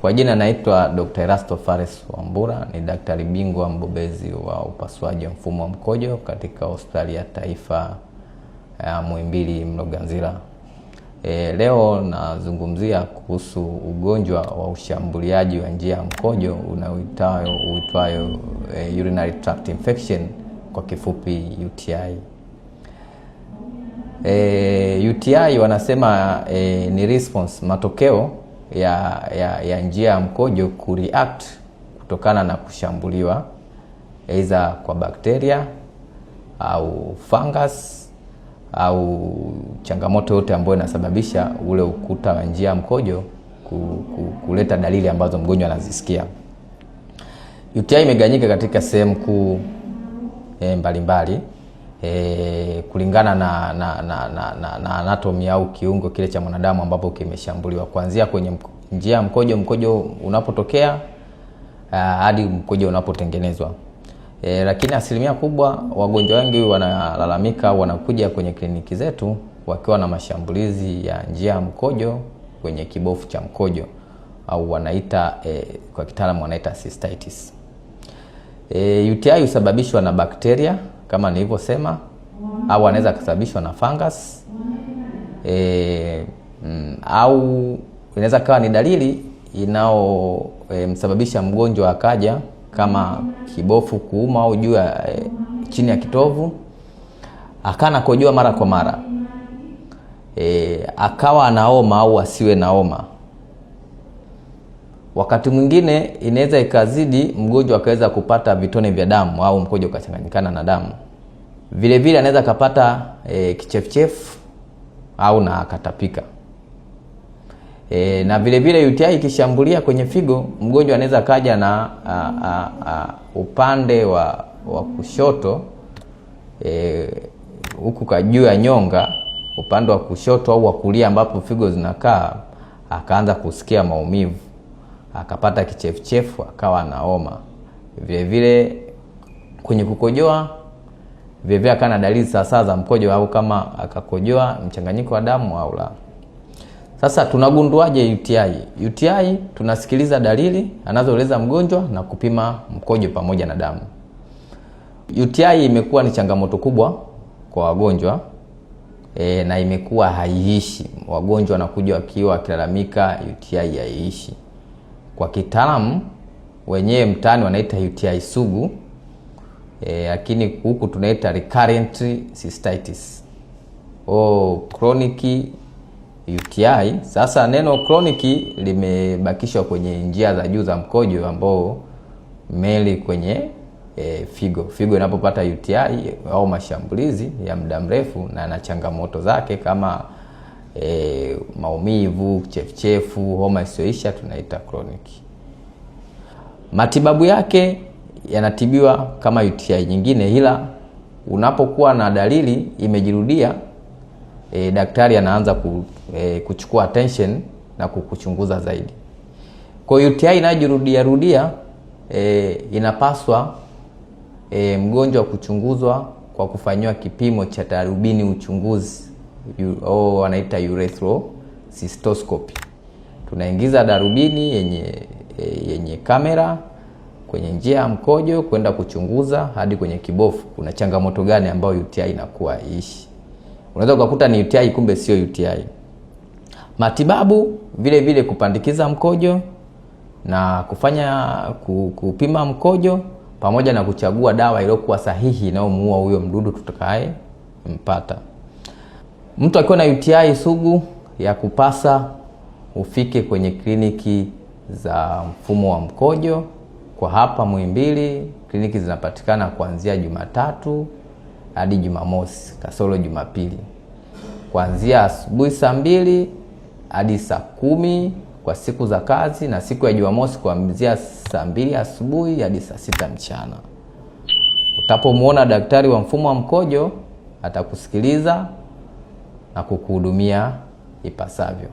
Kwa jina naitwa Dr. Erasto Fares Wambura, ni daktari bingwa mbobezi wa upasuaji wa mfumo wa mkojo katika Hospitali ya Taifa ya Muhimbili Mloganzila. Leo nazungumzia kuhusu ugonjwa wa ushambuliaji wa njia ya mkojo uitwayo urinary tract infection, kwa kifupi UTI. UTI wanasema ni response, matokeo ya njia ya mkojo kureact kutokana na kushambuliwa either kwa bakteria au fungus au changamoto yote ambayo inasababisha ule ukuta wa njia ya mkojo kuleta dalili ambazo mgonjwa anazisikia. UTI imegawanyika katika sehemu kuu mbalimbali kulingana na anatomy au kiungo kile cha mwanadamu ambapo kimeshambuliwa, kuanzia kwenye njia ya mkojo unapotokea hadi mkojo unapotengenezwa. Lakini asilimia kubwa wagonjwa wengi wanalalamika, wanakuja kwenye kliniki zetu wakiwa na mashambulizi ya njia ya mkojo kwenye kibofu cha mkojo, au wanaita kwa kitaalamu wanaita cystitis. UTI husababishwa na bakteria kama nilivyosema, au anaweza kusababishwa na fungus au inaweza kawa ni dalili msababisha mgonjwa akaja kama kibofu kuuma au juu chini ya kitovu, akana kojoa mara kwa mara, akawa anaoma au asiwe naoma. Wakati mwingine inaweza ikazidi, mgonjwa akaweza kupata vitone vya damu au mkojo ukachanganyikana na damu. Vile vile anaweza kapata kichefuchefu au na akatapika. Na vile vile UTI ikishambulia kwenye figo, mgonjwa anaweza kaja na upande wa kushoto huku kajuu ya nyonga, upande wa kushoto au wa kulia ambapo figo zinakaa, akaanza kusikia maumivu, akapata kichefuchefu, akawa anaoma. Vile vile kwenye kukojoa, vile vile kana dalili sasa za mkojo, au kama akakojoa mchanganyiko wa damu au la. Sasa tunagunduaje UTI? UTI tunasikiliza dalili anazoeleza mgonjwa na kupima mkojo pamoja na damu. UTI imekuwa ni changamoto kubwa kwa wagonjwa na imekuwa haiishi. Wagonjwa wanakuja wakiwa wakilalamika UTI haiishi. Kwa kitaalamu wenyewe mtaani wanaita UTI sugu, lakini huku tunaita recurrent cystitis chronic UTI. Sasa neno chronic limebakishwa kwenye njia za juu za mkojo, ambao meli kwenye figo inapopata UTI au mashambulizi ya muda mrefu na changamoto zake kama maumivu, chefuchefu, homa isiyoisha, tunaita chronic. Matibabu yake yanatibiwa kama UTI nyingine, ila unapokuwa na dalili imejirudia, daktari anaanza kuchukua attention na kukuchunguza zaidi. Kwa UTI inayojirudia inapaswa mgonjwa kuchunguzwa kwa kufanywa kipimo cha darubini uchunguzi, wanaita urethral cystoscopy. Tunaingiza darubini yenye kamera kwenye njia ya mkojo kwenda kuchunguza hadi kwenye kibofu kuna changamoto gani ambayo UTI inakuwa ishi. Unaweza kukuta ni UTI kumbe sio UTI. Matibabu vile vile kupandikiza mkojo na kupima mkojo, pamoja na kuchagua dawa iliyokuwa sahihi inayomuua huyo mdudu tutakaye mpata. Mtu akiwa na UTI sugu, ya kupasa ufike kwenye kliniki za mfumo wa mkojo. Kwa hapa Muhimbili kliniki zinapatikana kuanzia Jumatatu hadi Jumamosi kasoro Jumapili, kuanzia asubuhi saa 2 hadi saa 10 kwa siku za kazi, na siku ya Jumamosi kuanzia saa 2 asubuhi hadi saa 6 mchana. Utapomuona daktari wa mfumo wa mkojo, atakusikiliza na kukuhudumia ipasavyo.